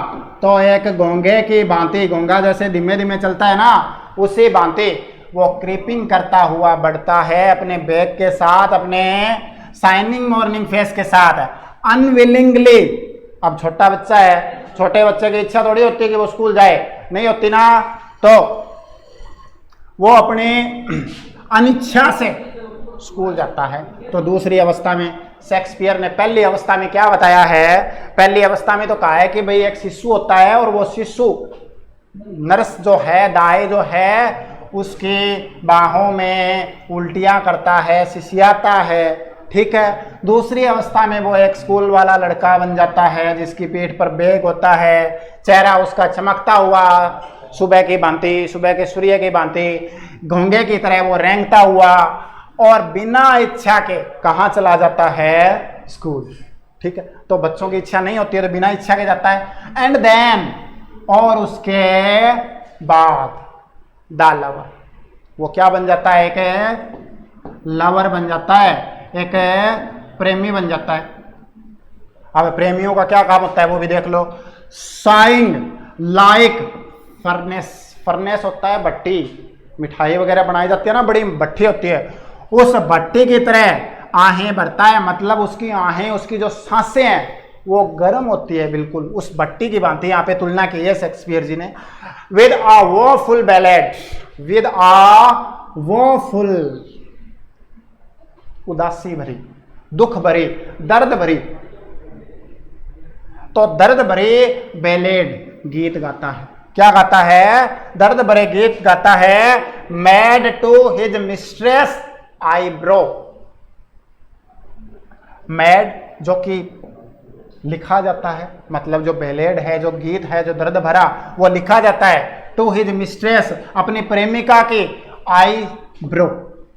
तो एक घोंगे की भांति, घोंगा जैसे धीमे धीमे चलता है ना, उसी भांति वो क्रीपिंग करता हुआ बढ़ता है अपने बैग के साथ, अपने शाइनिंग मॉर्निंग फेस के साथ, अनविलिंगली। अब छोटा बच्चा है, छोटे बच्चे की इच्छा थोड़ी होती है कि वो स्कूल जाए, नहीं होती ना, तो वो अपनी अनिच्छा से स्कूल जाता है। तो दूसरी अवस्था में शेक्सपियर ने पहली अवस्था में क्या बताया है? पहली अवस्था में तो कहा है कि भाई एक शिशु होता है और वो शिशु नर्स जो है, दाई जो है, उसकी बाहों में उल्टियां करता है, सिसियाता है, ठीक है। दूसरी अवस्था में वो एक स्कूल वाला लड़का बन जाता है जिसकी पीठ पर बैग होता है, चेहरा उसका चमकता हुआ सुबह की भांति, सुबह के सूर्य की भांति, घोंगे की तरह वो रेंगता हुआ, और बिना इच्छा के कहाँ चला जाता है? स्कूल, ठीक है। तो बच्चों की इच्छा नहीं होती है तो बिना इच्छा के जाता है। एंड देन, और उसके बाद द लवर, वो क्या बन जाता है? एक लवर बन जाता है, एक प्रेमी बन जाता है। अब प्रेमियों का क्या काम होता है वो भी देख लो। शाइंग लाइक फर्नेस, फर्नेस होता है भट्टी, मिठाई वगैरह बनाई जाती है ना, बड़ी भट्टी होती है, उस भट्टी की तरह आहें भरता है, मतलब उसकी आहें, उसकी जो सांसें हैं वो गर्म होती है, बिल्कुल उस भट्टी की भांति। यहाँ पे तुलना की है शेक्सपियर जी ने। With a woeful ballad, with a woeful, उदासी भरी, दुख भरी, दर्द भरी, तो दर्द भरी बैलेड, गीत गाता है। क्या गाता है? दर्द भरे गीत गाता है। Made to his mistress eyebrow, made जो कि लिखा जाता है, मतलब जो बैलेड है, जो गीत है, जो दर्द भरा, वो लिखा जाता है टू हिज मिस्ट्रेस, अपनी प्रेमिका की आईब्रो,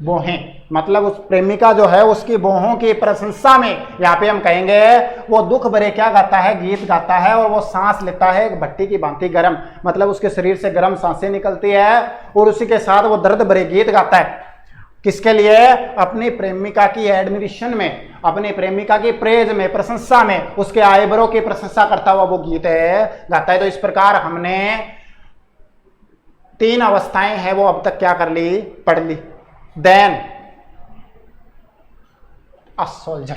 बोहें, मतलब उस प्रेमिका जो है उसकी बोहों की प्रशंसा में। यहाँ पे हम कहेंगे वो दुख भरे क्या गाता है? गीत गाता है, और वो सांस लेता है एक भट्टी की भांति गर्म, मतलब उसके शरीर से गर्म सांसें निकलती है, और उसी के साथ वो दर्द भरे गीत गाता है। किसके लिए? अपनी प्रेमिका की एडमिरेशन में, अपनी प्रेमिका की प्रेज में, प्रशंसा में, उसके आईब्रो की प्रशंसा करता हुआ वो गीत गाता है। तो इस प्रकार हमने 3 अवस्थाएं हैं वो अब तक क्या कर ली? पढ़ ली। देन अ सोल्जर,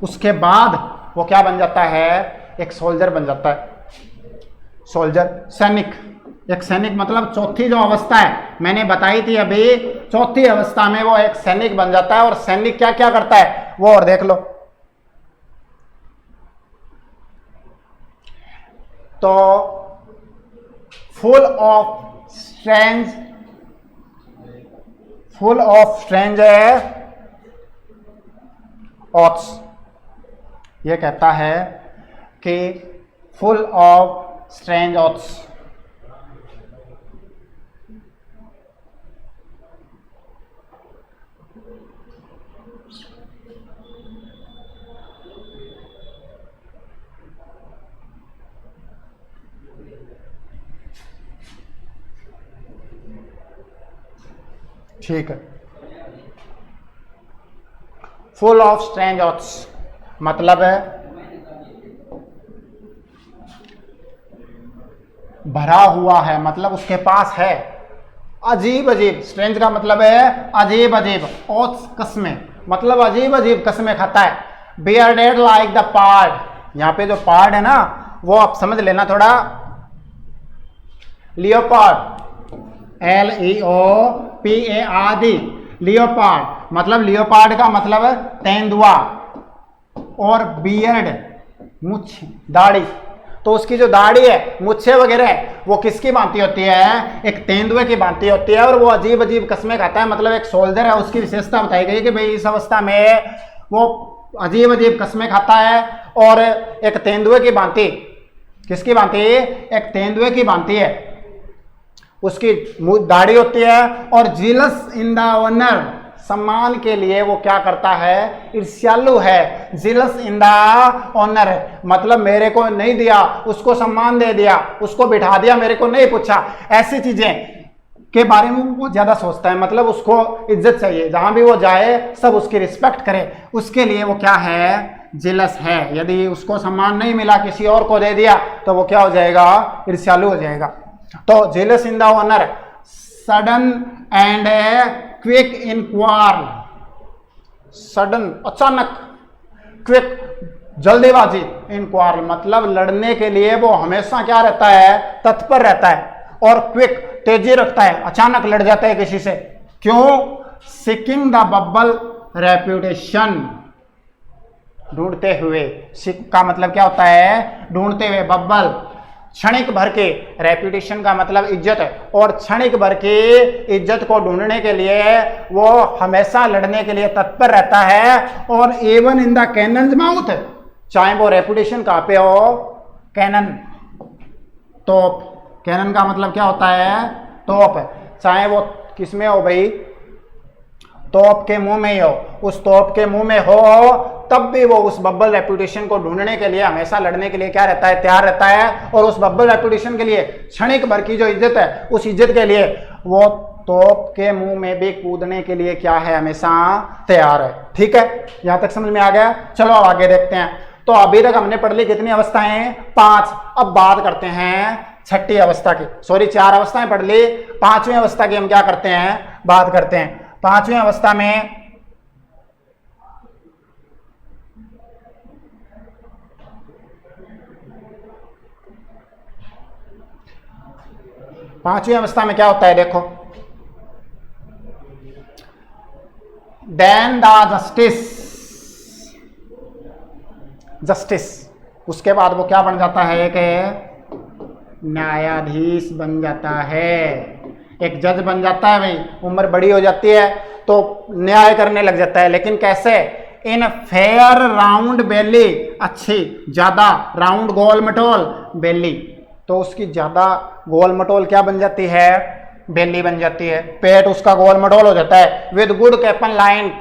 उसके बाद वो क्या बन जाता है? एक सोल्जर बन जाता है। सोल्जर, सैनिक, एक सैनिक, मतलब चौथी जो अवस्था है मैंने बताई थी अभी, चौथी अवस्था में वो एक सैनिक बन जाता है। और सैनिक क्या क्या करता है वो और देख लो। तो फुल ऑफ स्ट्रेंज ऑथ्स, ये कहता है कि फुल ऑफ स्ट्रेंज ऑथ्स, ठीक है। फुल ऑफ स्ट्रेंज ऑट्स मतलब है भरा हुआ है, मतलब उसके पास है अजीब अजीब। स्ट्रेंज का मतलब है अजीब अजीब, ओट्स कस्में मतलब अजीब अजीब कस्में खाता है। बियर्डेड लाइक द पार्ड, यहाँ पे जो पार्ड है ना वो आप समझ लेना थोड़ा। लियोपार्ड LEOPARD लियोपार्ड मतलब लियोपार्ड का मतलब है तेंदुआ, और बियर्ड मुछ दाढ़ी, तो उसकी जो दाढ़ी है मुच्छे वगैरह है वो किसकी भांति होती है, एक तेंदुए की भांति होती है, और वो अजीब अजीब कस्में खाता है। मतलब एक सोल्जर है, उसकी विशेषता बताई गई कि भाई इस अवस्था में वो अजीब अजीब कस्में खाता है और एक तेंदुए की भांति, किसकी भांति, एक तेंदुए की भांति है, उसकी दाढ़ी होती है। और जीलस इन द ऑनर, सम्मान के लिए वो क्या करता है, ईर्ष्यालु है। जीलस इन द ऑनर मतलब मेरे को नहीं दिया, उसको सम्मान दे दिया, उसको बिठा दिया, मेरे को नहीं पूछा, ऐसी चीजें के बारे में वो ज्यादा सोचता है। मतलब उसको इज्जत चाहिए, जहां भी वो जाए सब उसकी रिस्पेक्ट करे, उसके लिए वो क्या है, जिलस है। यदि उसको सम्मान नहीं मिला, किसी और को दे दिया, तो वो क्या हो जाएगा, ईर्ष्यालु हो जाएगा। तो jealous in the honour, sudden and quick in quarrel, sudden अचानक, क्विक जल्दीबाजी, इन क्वार्ल मतलब लड़ने के लिए वो हमेशा क्या रहता है, तत्पर रहता है, और क्विक तेजी रखता है, अचानक लड़ जाता है किसी से। क्यों, सीकिंग द बबल रेप्यूटेशन, ढूंढते हुए, सिक का मतलब क्या होता है, ढूंढते हुए, बब्बल क्षणिक भर के, रेप्यूटेशन का मतलब इज्जत है, और क्षणिक भर की इज्जत को ढूंढने के लिए वो हमेशा लड़ने के लिए तत्पर रहता है। और even in the cannon mouth, चाहे वो रेप्यूटेशन कहाँ पे हो, कैनन तोप, कैनन का मतलब क्या होता है, तोप, चाहे वो किसमें हो भाई, तोप के मुंह में ही हो, उस तोप के मुंह में हो, तब भी वो उस बब्बल रेप्यूटेशन को ढूंढने के लिए, हमेशा लड़ने के लिए क्या रहता है, तैयार रहता है। और उस बब्बल रेप्यूटेशन के लिए, क्षणिक भर की जो इज्जत है, उस इज्जत के लिए वो तोप के मुंह में भी कूदने के लिए क्या है, हमेशा तैयार है। ठीक है, यहां तक समझ में आ गया। चलो अब आगे देखते हैं। तो अभी तक हमने पढ़ ली कितनी अवस्थाएं, 5। अब बात करते हैं छठी अवस्था की, सॉरी 4 अवस्थाएं पढ़ ली, 5वीं अवस्था की हम क्या करते हैं, बात करते हैं। 5वीं अवस्था में क्या होता है, देखो, देन द जस्टिस, उसके बाद वो क्या बन जाता है, एक न्यायाधीश बन जाता है, एक जज बन जाता है। भाई उम्र बड़ी हो जाती है तो न्याय करने लग जाता है, लेकिन कैसे, इन फेयर राउंड बेली, अच्छी ज्यादा, राउंड गोल मटोल, बेली, तो उसकी ज्यादा गोल मटोल क्या बन जाती है, बेली बन जाती है, पेट उसका गोल मटोल हो जाता है। विद गुड कैपन लाइन,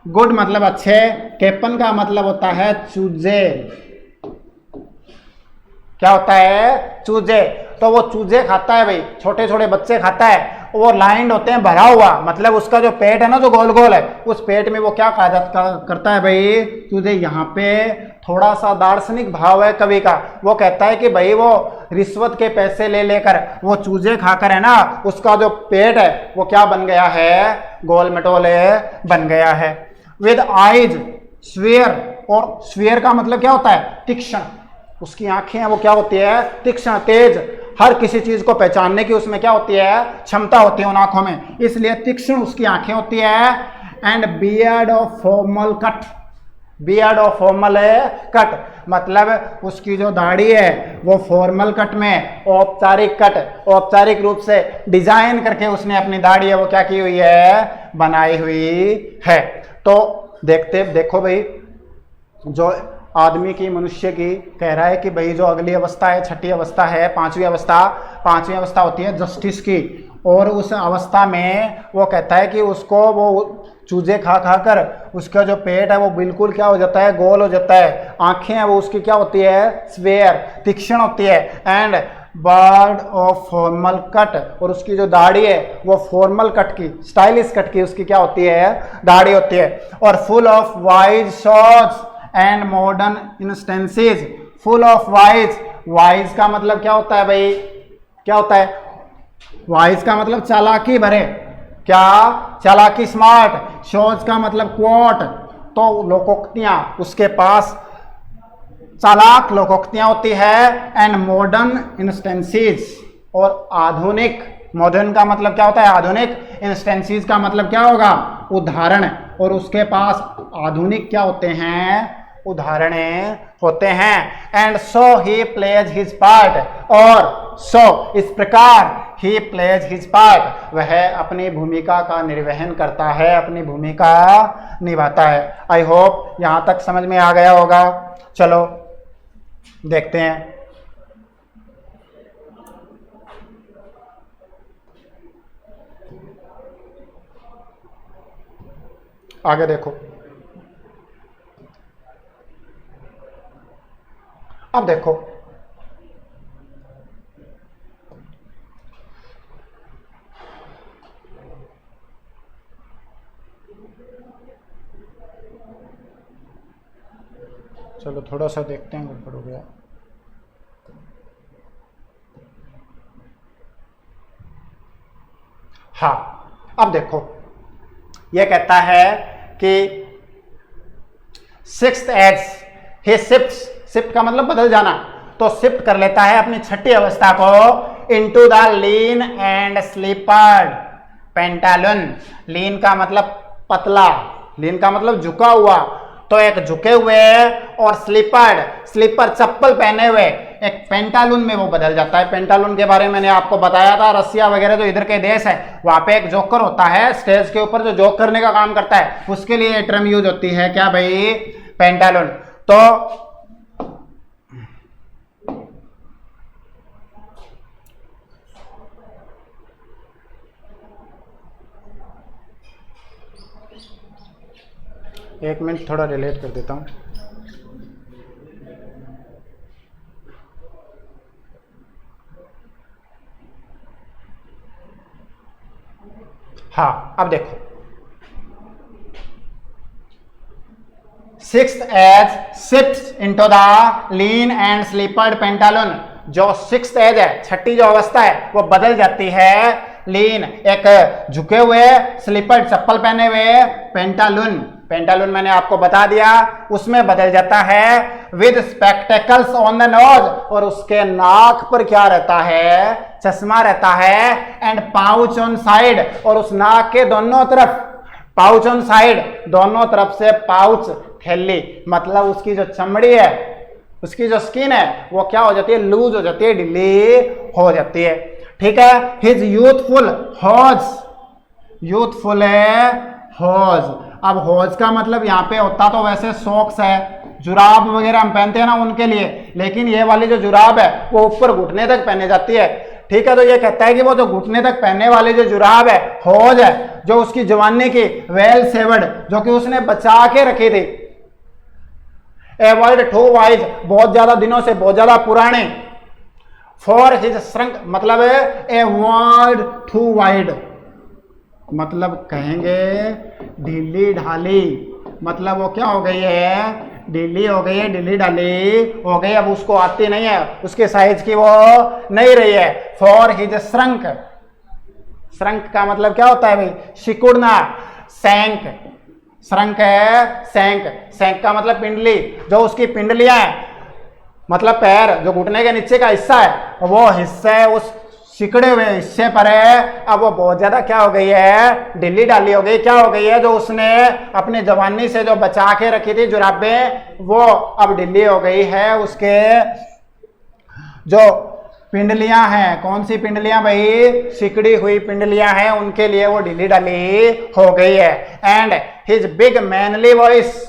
गुड मतलब अच्छे, कैपन का मतलब होता है चूजे, क्या होता है, चूजे, तो वो चूजे खाता है भाई, छोटे छोटे बच्चे खाता है, वो लाइंड होते हैं, भरा हुआ, मतलब उसका जो पेट है ना, जो गोल गोल है, उस पेट में वो क्या करता है भाई, चूजे। यहाँ पे थोड़ा सा दार्शनिक भाव है कवि का, वो कहता है कि भाई वो रिश्वत के पैसे ले लेकर वो चूजे खाकर है ना, उसका जो पेट है वो क्या बन गया है, गोल मटोले बन गया है। विद आइज स्वेयर, और स्वेयर का मतलब क्या होता है, तीक्ष्ण, उसकी आंखें हैं वो क्या होती है, तीक्ष्ण, तेज, हर किसी चीज को पहचानने की उसमें क्या होती है, क्षमता होती है उन आंखों में, इसलिए तीक्ष्ण उसकी आंखें होती है। And beard of formal cut, beard of formal cut मतलब उसकी जो दाढ़ी है वो फॉर्मल कट में, औपचारिक कट, औपचारिक रूप से डिजाइन करके उसने अपनी दाढ़ी है वो क्या की हुई है, बनाई हुई है। तो देखो भाई, जो आदमी की, मनुष्य की कह रहा है कि भाई जो अगली अवस्था है, छठी अवस्था है, 5वीं अवस्था होती है जस्टिस की, और उस अवस्था में वो कहता है कि उसको वो चूजे खा कर उसका जो पेट है वो बिल्कुल क्या हो जाता है, गोल हो जाता है, आंखें हैं वो उसकी क्या होती है, स्वेयर, तीक्ष्ण होती है। And bird of formal cut, और उसकी जो दाढ़ी है वो फॉर्मल कट की, स्टाइलिश कट की उसकी क्या होती है, दाढ़ी होती है। और full of wise shots and modern instances, full of wise, wise का मतलब क्या होता है भाई, क्या होता है, वाइज का मतलब चालाकी भरे, क्या, चालाकी, स्मार्ट। शोज का मतलब क्वोट, तो लोकोक्तियां, उसके पास चालाक लोकोक्तियां होती है। एंड मॉडर्न इंस्टेंसेस, और आधुनिक, मॉडर्न का मतलब क्या होता है, आधुनिक। इंस्टेंसेस का मतलब क्या होगा, उदाहरण, और उसके पास आधुनिक क्या होते हैं, उदाहरणें होते हैं। And so he plays his part, और सो इस प्रकार ही प्लेज हिज पार्ट, वह अपनी भूमिका का निर्वहन करता है, अपनी भूमिका निभाता है। आई होप यहां तक समझ में आ गया होगा। चलो देखते हैं। आगे देखो, अब देखो चलो थोड़ा सा देखते हैं, गड़बड़ हो गया। हाँ, अब देखो यह कहता है कि sixth age he shifts, shift का मतलब बदल जाना, तो शिफ्ट कर लेता है अपनी छठी अवस्था को into the lean and slippered pantaloon. Lean का मतलब पतला, लीन का मतलब झुका हुआ, तो एक झुके हुए और स्लीपर्ड, स्लीपर चप्पल पहने हुए एक पेंटालून में वो बदल जाता है। पेंटालून के बारे में मैंने आपको बताया था, रसिया वगैरह जो इधर के देश है वहां पे एक जोकर होता है स्टेज के ऊपर जो जोक करने का काम करता है, उसके लिए ये टर्म यूज होती है, क्या भाई, पेंटालून। तो एक मिनट थोड़ा रिलेट कर देता हूं। हाँ, अब देखो sixth age shifts into the lean and slippered pantaloon. जो सिक्स्थ एज है, छठी जो अवस्था है, वो बदल जाती है लीन, एक झुके हुए स्लीपर्ड चप्पल पहने हुए पेंटालून, पेंटालून मैंने आपको बता दिया, उसमें बदल जाता है with spectacles on the nose, और उसके नाक पर क्या रहता है, चश्मा रहता है। एंड पाउच ऑन साइड, और उस नाक के दोनों तरफ, पाउच ऑन साइड, दोनों तरफ से पाउच, थैली, मतलब उसकी जो चमड़ी है, उसकी जो स्किन है वो क्या हो जाती है, लूज हो जाती है, ढीली हो जाती है। ठीक है। हिज यूथफुल हॉज, यूथफुल है हॉज। अब हॉज का मतलब यहाँ पे होता तो वैसे सॉक्स है, जुराब वगैरह हम पहनते हैं ना उनके लिए, लेकिन ये वाली जो जुराब है वो ऊपर घुटने तक पहने जाती है। ठीक है, तो ये कहता है कि वो जो घुटने तक पहनने वाली जो जुराब है, हौज है, जो उसकी जवानी की वेल सेवर्ड, जो कि उसने बचा के रखी थी, एवॉइड टू वाइज, बहुत ज्यादा दिनों से, बहुत ज्यादा पुराने, फॉर हिज श्रंक मतलब एवॉइड टू वाइड, मतलब कहेंगे ढीली ढाली, मतलब वो क्या हो गई है, ढीली हो गई है, ढीली ढाली हो गई, अब उसको आती नहीं है, उसके साइज की वो नहीं रही है। फॉर हिज श्रंक, श्रंक का मतलब क्या होता है भाई, सिकुड़ना, सैंक, श्रंक है सैंक, सैंक का मतलब पिंडली, जो उसकी पिंडलियां है, मतलब पैर, जो घुटने के नीचे का हिस्सा है, वो हिस्से उस सिकड़े हुए हिस्से पर है, अब वो बहुत ज्यादा क्या हो गई है, ढीली ढाली हो गई, क्या हो गई है, जो उसने अपनी जवानी से जो बचा के रखी थी जुराबें, वो अब ढीली हो गई है। उसके जो पिंडलियां हैं, कौन सी पिंडलियां भाई, सिकड़ी हुई पिंडलियां हैं, उनके लिए वो ढीली ढाली हो गई है। And his big manly voice,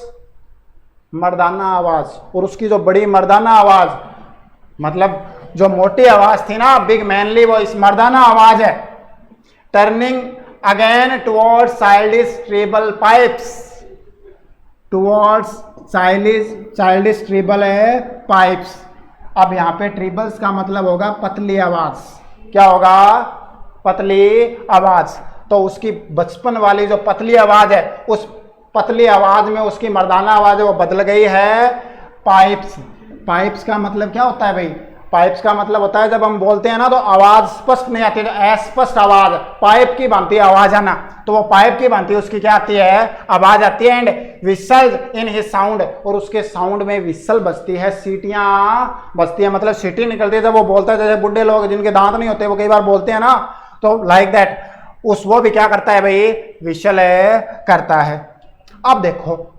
मर्दाना आवाज, और उसकी जो बड़ी मर्दाना आवाज, मतलब जो मोटी आवाज थी ना, बिग मैनली वॉइस, मर्दाना आवाज है। Turning again towards childish tribal pipes, towards childish tribal है पाइप्स, अब यहाँ पे ट्रिबल्स का मतलब होगा पतली आवाज। क्या होगा? पतली आवाज। तो उसकी बचपन वाली जो पतली आवाज है, उस पतली आवाज में उसकी मर्दाना आवाज है वो बदल गई है पाइप्स। पाइप्स का मतलब क्या होता है भाई? पाइप्स का मतलब होता है जब हम बोलते हैं ना तो आवाज स्पष्ट नहीं आती, अस्पष्ट आवाज, पाइप की भांति आवाज आना, तो वो पाइप की भांति उसकी क्या आती है? आवाज आती है। And whistle in his sound, और उसके साउंड में विसल बजती है, सीटियां बजती है, मतलब सीटी निकलती है जब वो बोलता है। जैसे बुढ़े लोग जिनके दांत नहीं होते वो कई बार बोलते हैं ना, तो लाइक दैट उस वो भी क्या करता है भाई? विसल करता है। अब देखो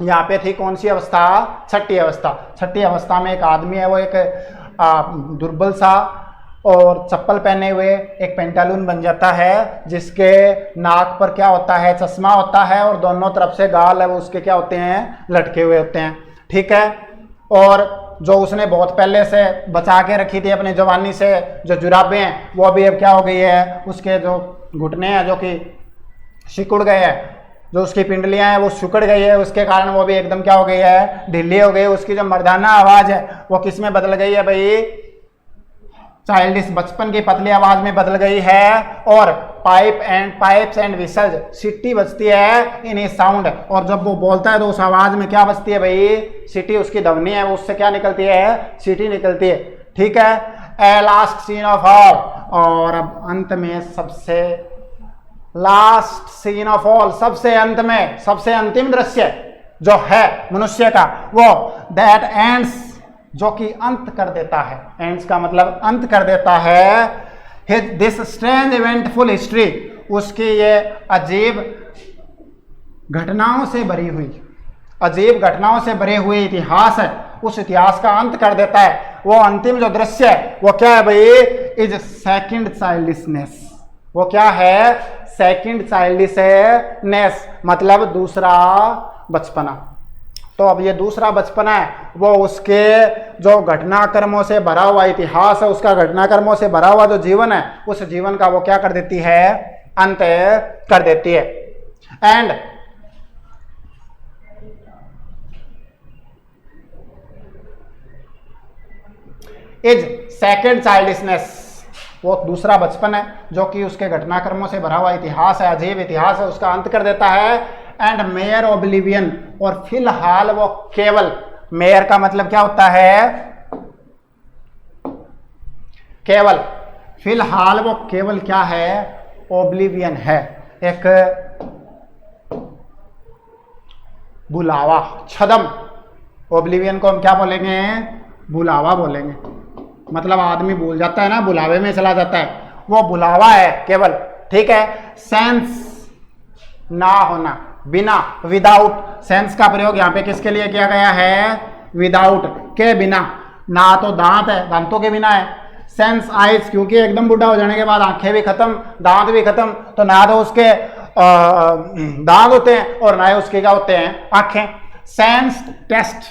यहाँ पे थी कौन सी अवस्था? छठी अवस्था। छठी अवस्था में एक आदमी है, वो एक दुर्बल सा और चप्पल पहने हुए एक पेंटालून बन जाता है, जिसके नाक पर क्या होता है? चश्मा होता है, और दोनों तरफ से गाल है वो उसके क्या होते हैं? लटके हुए होते हैं। ठीक है। और जो उसने बहुत पहले से बचा के रखी थी अपनी जवानी से, जो जुराबें हैं, वो भी अब क्या हो गई है? उसके जो घुटने हैं जो कि सिकुड़ गए हैं, जो उसकी पिंडलियां हैं वो सिकुड़ गई है, उसके कारण वो भी एकदम क्या हो गई है? ढीली हो गई। उसकी जो मर्दाना आवाज है वो किस में बदल गई है भाई? चाइल्डिश, बचपन की पतली आवाज में बदल गई है। और पाइप्स एंड विसल्स, सीटी बजती है इन ए साउंड, और जब वो बोलता है तो उस आवाज में क्या बजती है भाई? सीटी, उसकी ध्वनि है वो, उससे क्या निकलती है? सीटी निकलती है। ठीक है। ए लास्ट सीन ऑफ ऑल, और अब अंत में सबसे लास्ट सीन ऑफ ऑल, सबसे अंत में सबसे अंतिम दृश्य जो है मनुष्य का, वो दैट एंड्स, जो कि अंत कर देता है। एंड्स का मतलब अंत कर देता है दिस स्ट्रेंज इवेंटफुल हिस्ट्री, उसकी ये अजीब घटनाओं से भरी हुई, अजीब घटनाओं से भरे हुए इतिहास है, उस इतिहास का अंत कर देता है। वो अंतिम जो दृश्य है वो क्या है भाई? Is second childishness. वो क्या है? सेकंड चाइल्डिशनेस, मतलब दूसरा बचपना। तो अब ये दूसरा बचपना है, वो उसके जो घटनाक्रमों से भरा हुआ इतिहास है, उसका घटनाक्रमों से भरा हुआ जो जीवन है, उस जीवन का वो क्या कर देती है? अंत कर देती है। एंड इज सेकंड चाइल्डिशनेस, वो दूसरा बचपन है जो कि उसके घटनाक्रमों से भरा हुआ इतिहास है, अजीब इतिहास है, उसका अंत कर देता है। एंड मेयर ओब्लिवियन, और फिलहाल वो केवल, मेयर का मतलब क्या होता है? केवल। फिलहाल वो केवल क्या है? ओब्लिवियन है, एक बुलावा, छदम। ओब्लिवियन को हम क्या बोलेंगे? बुलावा बोलेंगे। मतलब आदमी भूल जाता है ना, बुलावे में चला जाता है, वो बुलावा है केवल। ठीक है। सेंस, ना होना, बिना, विदाउट। सेंस का प्रयोग यहाँ पे किसके लिए किया गया है? विदाउट, के बिना। ना तो दांत है, दांतों के बिना है। सेंस आइज, क्योंकि एकदम बूढ़ा हो जाने के बाद आंखें भी खत्म, दांत भी खत्म, तो ना तो उसके दांत होते हैं और ना ही उसके क्या होते हैं? आंखें। सेंस टेस्ट,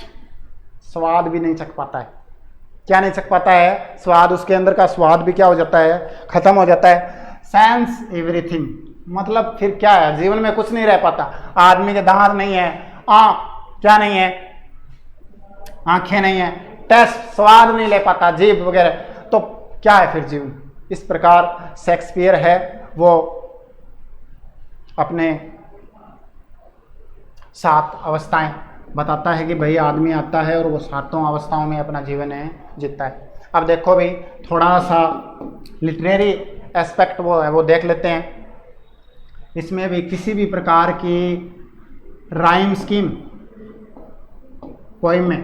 स्वाद भी नहीं चख पाता है। क्या नहीं चख पाता है? स्वाद, उसके अंदर का स्वाद भी क्या हो जाता है? खत्म हो जाता है। सेंस एवरीथिंग, मतलब फिर क्या है? जीवन में कुछ नहीं रह पाता। आदमी के दांत नहीं है, क्या नहीं है? आंखें नहीं है, टेस्ट, स्वाद नहीं ले पाता, जीभ वगैरह, तो क्या है फिर जीवन? इस प्रकार शेक्सपियर है वो अपने 7 अवस्थाएं बताता है कि भाई आदमी आता है और वो 7 अवस्थाओं में अपना जीवन जीता है। अब देखो भाई थोड़ा सा लिटरेरी एस्पेक्ट वो है वो देख लेते हैं। इसमें भी किसी भी प्रकार की राइम स्कीम पोइम में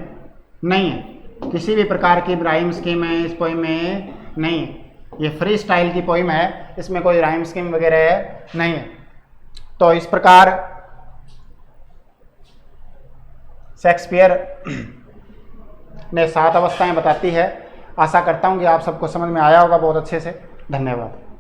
नहीं है, किसी भी प्रकार की राइम स्कीम है इस पोइम में नहीं है। ये फ्री स्टाइल की पोइम है, इसमें कोई राइम स्कीम वगैरह नहीं है। तो इस प्रकार शेक्सपियर ने 7 अवस्थाएं बताती है। आशा करता हूं कि आप सबको समझ में आया होगा बहुत अच्छे से। धन्यवाद।